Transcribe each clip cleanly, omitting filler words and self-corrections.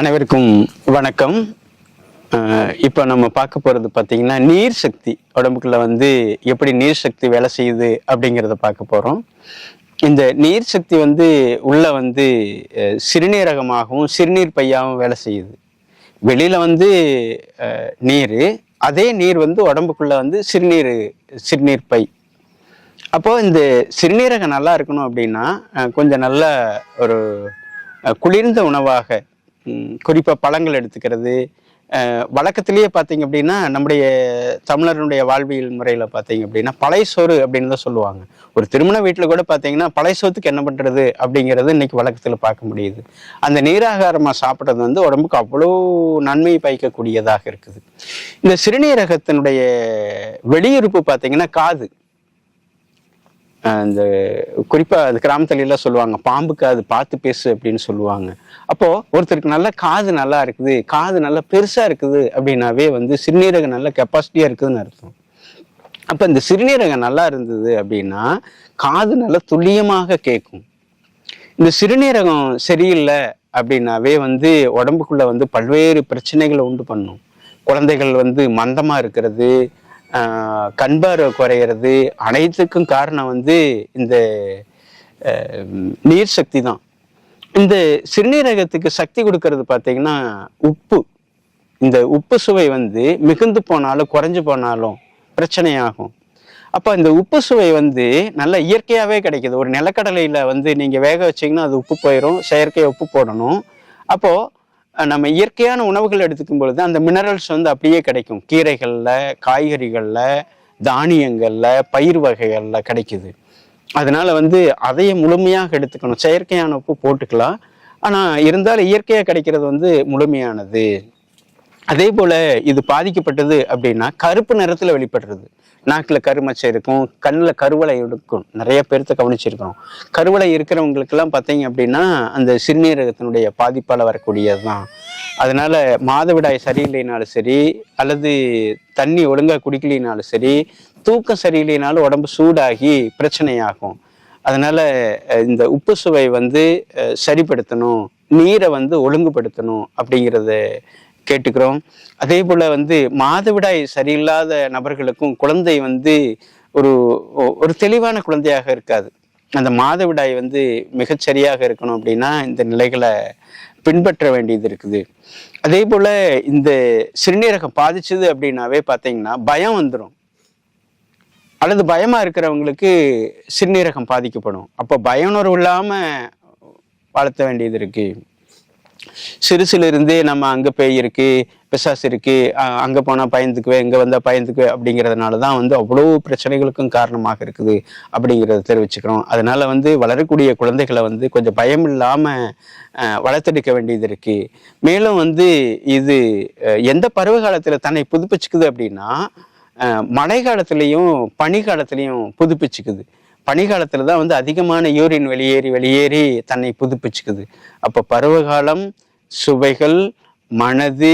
அனைவருக்கும் வணக்கம். இப்போ நம்ம பார்க்க போகிறது பார்த்தீங்கன்னா நீர் சக்தி உடம்புக்குள்ள வந்து எப்படி நீர் சக்தி வேலை செய்யுது அப்படிங்கிறத பார்க்க போகிறோம். இந்த நீர் சக்தி வந்து உள்ள வந்து சிறுநீரகமாகவும் சிறுநீர் பையாகவும் வேலை செய்யுது. வெளியில வந்து நீர், அதே நீர் வந்து உடம்புக்குள்ள வந்து சிறுநீர் பை. அப்போ இந்த சிறுநீரகம் நல்லா இருக்கணும் அப்படின்னா கொஞ்சம் நல்ல ஒரு குளிர்ந்த உணவாக, குறிப்பாக பழங்கள் எடுத்துக்கிறது. வழக்கத்திலேயே பார்த்தீங்க அப்படின்னா நம்முடைய தமிழர்களுடைய வாழ்வியல் முறையில் பார்த்தீங்க அப்படின்னா பழைய சோறு அப்படின்னு தான் சொல்லுவாங்க. ஒரு திருமண வீட்டில் கூட பார்த்தீங்கன்னா பழைய சோத்துக்கு என்ன பண்ணுறது அப்படிங்கிறது இன்னைக்கு வழக்கத்தில் பார்க்க முடியுது. அந்த நீராகாரமாக சாப்பிட்றது வந்து உடம்புக்கு அவ்வளோ நன்மை பயக்கக்கூடியதாக இருக்குது. இந்த சிறுநீரகத்தினுடைய வெளியுறுப்பு பார்த்தீங்கன்னா காது. இந்த குறிப்பா அது கிராமத்துல எல்லாம் சொல்லுவாங்க, பாம்புக்கு அது பார்த்து பேசு அப்படின்னு சொல்லுவாங்க. அப்போ ஒருத்தருக்கு நல்ல காது நல்லா இருக்குது, காது நல்லா பெருசா இருக்குது அப்படின்னாவே வந்து சிறுநீரகம் நல்ல கெப்பாசிட்டியா இருக்குதுன்னு அர்த்தம். அப்ப இந்த சிறுநீரகம் நல்லா இருந்தது அப்படின்னா காது நல்லா துல்லியமாக கேட்கும். இந்த சிறுநீரகம் சரியில்லை அப்படின்னாவே வந்து உடம்புக்குள்ள வந்து பல்வேறு பிரச்சனைகளை உண்டு பண்ணும். குழந்தைகள் வந்து மந்தமா இருக்கிறது, கண்பார்வை குறையிறது, அனைத்துக்கும் காரணம் வந்து இந்த நீர் சக்தி தான். இந்த சிறுநீரகத்துக்கு சக்தி கொடுக்கறது பார்த்தீங்கன்னா உப்பு. இந்த உப்பு சுவை வந்து மிகுந்து போனாலும் குறைஞ்சு போனாலும் பிரச்சனையாகும். அப்போ இந்த உப்பு சுவை வந்து நல்ல இயற்கையாகவே கிடைக்குது. ஒரு நிலக்கடலையில் வந்து நீங்கள் வேக வச்சிங்கன்னா அது உப்பு போயிடும், செயற்கையாக உப்பு போடணும். அப்போது நம்ம இயற்கையான உணவுகள் எடுத்துக்கும் பொழுது அந்த மினரல்ஸ் வந்து அப்படியே கிடைக்கும். கீரைகளில், காய்கறிகளில், தானியங்களில், பயிர் வகைகளில் கிடைக்குது. அதனால வந்து அதையே முழுமையாக எடுத்துக்கணும். செயற்கையான உப்பு போட்டுக்கலாம், ஆனால் இருந்தாலும் இயற்கையாக கிடைக்கிறது வந்து முழுமையானது. அதே போல இது பாதிக்கப்பட்டது அப்படின்னா கருப்பு நிறத்துல வெளிப்படுறது. நாக்கில் கருமச்சை இருக்கும், கண்ணில் கருவளை இருக்கும். நிறைய பேர்த்த கவனிச்சிருக்கிறோம். கருவளை இருக்கிறவங்களுக்கெல்லாம் பார்த்தீங்க அப்படின்னா அந்த சிறுநீரகத்தினுடைய பாதிப்பால் வரக்கூடியது தான். அதனால மாதவிடாய் சரியில்லைனாலும் சரி, அல்லது தண்ணி ஒழுங்காக குடிக்கலினாலும் சரி, தூக்கம் சரியில்லைனாலும் உடம்பு சூடாகி பிரச்சனையாகும். அதனால இந்த உப்பு சுவை வந்து சரிப்படுத்தணும், நீரை வந்து ஒழுங்குபடுத்தணும் அப்படிங்கிறத கேட்டுக்கிறோம். அதே போல வந்து மாதவிடாய் சரியில்லாத நபர்களுக்கும் குழந்தை வந்து ஒரு ஒரு தெளிவான குழந்தையாக இருக்காது. அந்த மாதவிடாய் வந்து மிகச்சரியாக இருக்கணும் அப்படின்னா இந்த நிலைகளை பின்பற்ற வேண்டியது இருக்குது. அதே போல இந்த சிறுநீரகம் பாதிச்சது அப்படின்னாவே பார்த்தீங்கன்னா பயம் வந்துடும், அல்லது பயமா இருக்கிறவங்களுக்கு சிறுநீரகம் பாதிக்கப்படும். அப்போ பயனுணர்வு இல்லாம வளர்த்த வேண்டியது இருக்கு. சிறுசுல இருந்தே நம்ம அங்க பேய் இருக்கு, பிசாசு இருக்கு, அங்க போனா பயந்துக்குவே, இங்க வந்தா பயந்துக்குவே அப்படிங்கிறதுனாலதான் வந்து அவ்வளவு பிரச்சனைகளுக்கும் காரணமாக இருக்குது அப்படிங்கிறத தெரிவிச்சுக்கிறோம். அதனால வந்து வளரக்கூடிய குழந்தைகளை வந்து கொஞ்சம் பயம் இல்லாம வளர்த்தெடுக்க வேண்டியது இருக்கு. மேலும் வந்து இது எந்த பருவ காலத்துல தன்னை புதுப்பிச்சுக்குது அப்படின்னா மழை காலத்திலையும் பனி காலத்திலையும் புதுப்பிச்சுக்குது. பனிகாலத்துல தான் வந்து அதிகமான யூரின் வெளியேறி தன்னை புதுப்பிச்சுக்குது. அப்போ பருவகாலம், சுவைகள், மனது,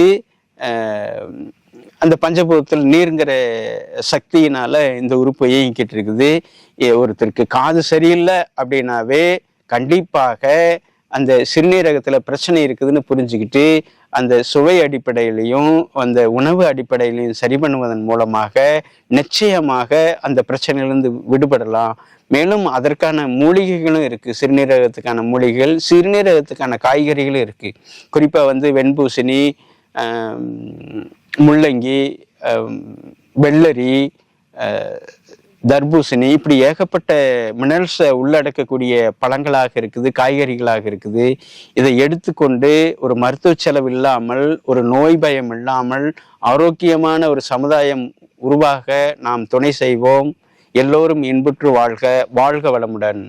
அந்த பஞ்சபூதத்தில் நீருங்கிற சக்தியினால இந்த உறுப்பு இயங்கிக்கிட்டு இருக்குது. ஒருத்தருக்கு காது சரியில்லை அப்படின்னாவே கண்டிப்பாக அந்த சிறுநீரகத்துல பிரச்சனை இருக்குதுன்னு புரிஞ்சுக்கிட்டு அந்த சுவை அடிப்படையிலையும் அந்த உணவு அடிப்படையிலையும் சரி பண்ணுவதன் மூலமாக நிச்சயமாக அந்த பிரச்சனையிலிருந்து விடுபடலாம். மேலும் அதற்கான மூலிகைகளும் இருக்கு. சிறுநீரகத்துக்கான மூலிகைகள், சிறுநீரகத்துக்கான காய்கறிகளும் இருக்கு. குறிப்பா வந்து வெண்பூசணி, முள்ளங்கி, வெள்ளரி, தர்பூசணி, இப்படி ஏகப்பட்ட மினரல்ஸை உள்ளடக்கக்கூடிய பழங்களாக இருக்குது, காய்கறிகளாக இருக்குது. இதை எடுத்துக்கொண்டு ஒரு மருத்துவ செலவு இல்லாமல், ஒரு நோய் பயம் இல்லாமல் ஆரோக்கியமான ஒரு சமுதாயம் உருவாக நாம் துணை செய்வோம். எல்லோரும் இன்புற்று வாழ்க. வாழ்க வளமுடன்.